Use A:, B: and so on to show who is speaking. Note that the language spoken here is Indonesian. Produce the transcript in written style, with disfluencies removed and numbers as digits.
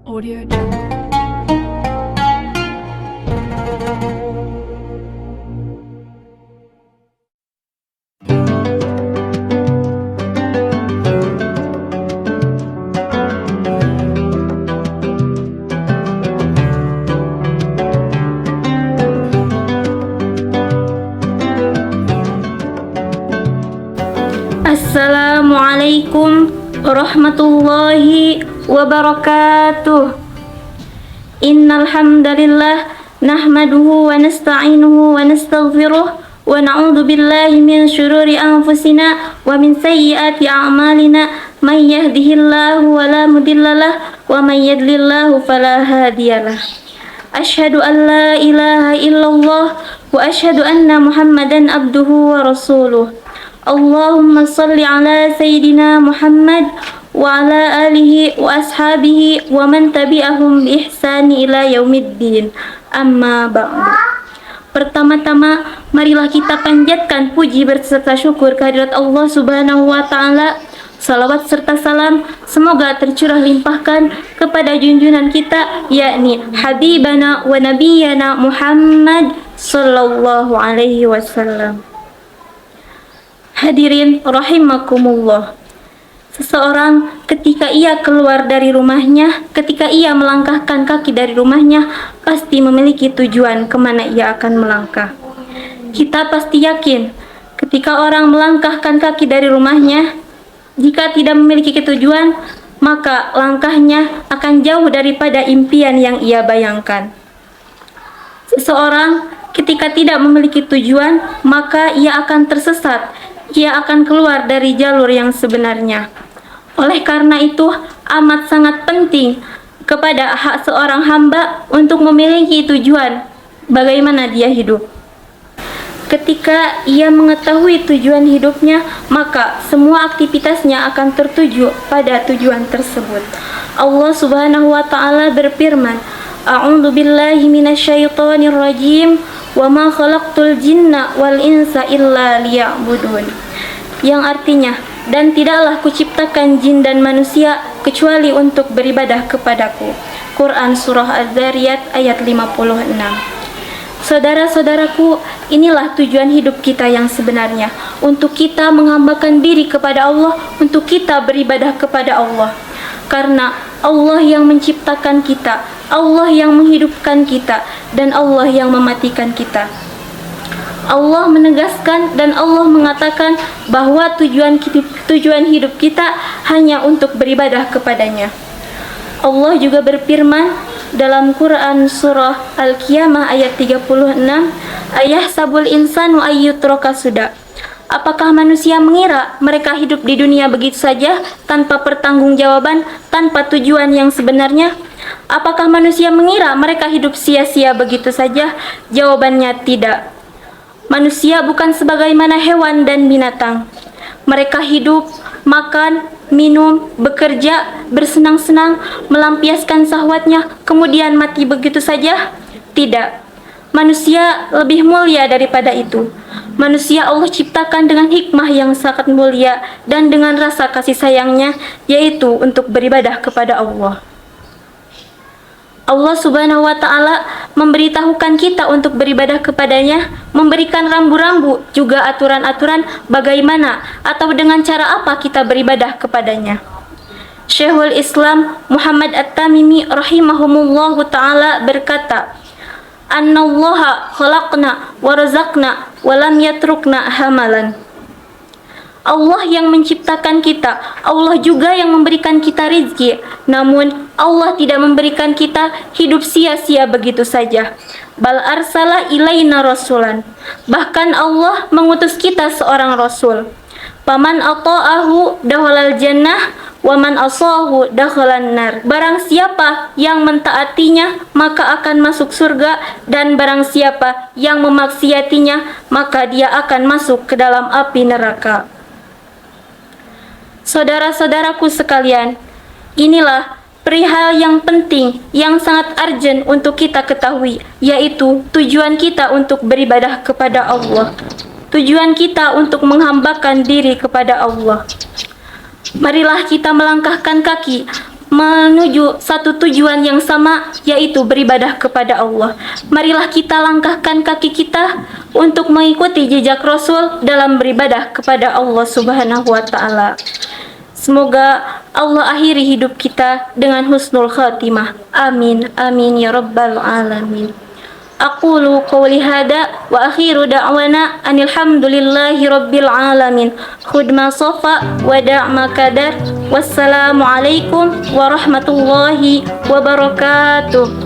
A: Audio Jungle.
B: Assalamualaikum warahmatullahi wabarakatuh. Innal hamdalillah nahmaduhu wa nasta'inuhu wa nastaghfiruh wa na'udzu billahi min syururi anfusina wa min sayyiati a'malina may yahdihillahu wa la mudhillalah wa may yudlillahu fala hadiyalah. Asyhadu an la ilaha illallah wa asyhadu anna Muhammadan abduhu wa rasuluh. Allahumma salli ala Sayyidina Muhammad wa ala alihi wa ashabihi wa man tabi'ahum bi ihsani ila yaumiddin. Amma ba'du. Pertama-tama, marilah kita panjatkan puji berserta syukur kehadirat Allah Subhanahu wa taala. Salawat serta salam semoga tercurah limpahkan kepada junjungan kita, yakni Habibana wa Nabiyana Muhammad sallallahu alaihi wasallam. Hadirin rahimakumullah. Seseorang ketika ia keluar dari rumahnya, ketika ia melangkahkan kaki dari rumahnya, pasti memiliki tujuan kemana ia akan melangkah. Kita pasti yakin ketika orang melangkahkan kaki dari rumahnya, jika tidak memiliki tujuan, maka langkahnya akan jauh daripada impian yang ia bayangkan. Seseorang ketika tidak memiliki tujuan, maka ia akan tersesat. Ia akan keluar dari jalur yang sebenarnya. Oleh karena itu, amat sangat penting kepada hak seorang hamba untuk memiliki tujuan bagaimana dia hidup. Ketika ia mengetahui tujuan hidupnya, maka semua aktivitasnya akan tertuju pada tujuan tersebut. Allah Subhanahu wa taala berfirman, A'udzu billahi minasyaitonir rajim. Wa ma khalaqtul jinna wal insa illa liya'budun. Yang artinya, dan tidaklah kuciptakan jin dan manusia kecuali untuk beribadah kepadaku. Quran Surah Az-Zariyat ayat 56. Saudara-saudaraku, inilah tujuan hidup kita yang sebenarnya. Untuk kita menghambakan diri kepada Allah, untuk kita beribadah kepada Allah. Karena Allah yang menciptakan kita, Allah yang menghidupkan kita, dan Allah yang mematikan kita. Allah menegaskan dan Allah mengatakan bahwa tujuan hidup kita hanya untuk beribadah kepadanya. Allah juga berfirman dalam Quran Surah Al-Qiyamah ayat 36, Ayahsabul insanu ayyutraka suda. Apakah manusia mengira mereka hidup di dunia begitu saja tanpa pertanggungjawaban, tanpa tujuan yang sebenarnya? Apakah manusia mengira mereka hidup sia-sia begitu saja? Jawabannya tidak. Manusia bukan sebagaimana hewan dan binatang. Mereka hidup, makan, minum, bekerja, bersenang-senang, melampiaskan syahwatnya, kemudian mati begitu saja? Tidak. Manusia lebih mulia daripada itu. Manusia Allah ciptakan dengan hikmah yang sangat mulia dan dengan rasa kasih sayangnya, yaitu untuk beribadah kepada Allah. Allah Subhanahu wa taala memberitahukan kita untuk beribadah kepadanya, memberikan rambu-rambu juga aturan-aturan bagaimana atau dengan cara apa kita beribadah kepadanya. Syekhul Islam Muhammad At-Tamimi rahimahumullahu taala berkata, Annallaha khalaqna wa razaqna wa lam yatrukna hamalan. Allah yang menciptakan kita, Allah juga yang memberikan kita rizki. Namun Allah tidak memberikan kita hidup sia-sia begitu saja. Bal arsala ilaina rasulan. Bahkan Allah mengutus kita seorang rasul. Paman ata'ahu dakhalal jannah wa man asahu dakhalan nar. Barang siapa yang mentaatinya maka akan masuk surga, dan barang siapa yang memaksiatinya maka dia akan masuk ke dalam api neraka. Saudara-saudaraku sekalian, inilah perihal yang penting, yang sangat urgent untuk kita ketahui, yaitu tujuan kita untuk beribadah kepada Allah. Tujuan kita untuk menghambakan diri kepada Allah. Marilah kita melangkahkan kaki, menuju satu tujuan yang sama, yaitu beribadah kepada Allah. Marilah kita langkahkan kaki kita untuk mengikuti jejak Rasul dalam beribadah kepada Allah Subhanahu wa taala. Semoga Allah akhiri hidup kita dengan husnul khatimah. Amin. Amin ya rabbal alamin. Aqulu qawli hada wa akhiru da'wana anil hamdulillahi rabbil alamin. Khudma safa wa da'ma kadar. Wassalamu alaikum warahmatullahi wabarakatuh.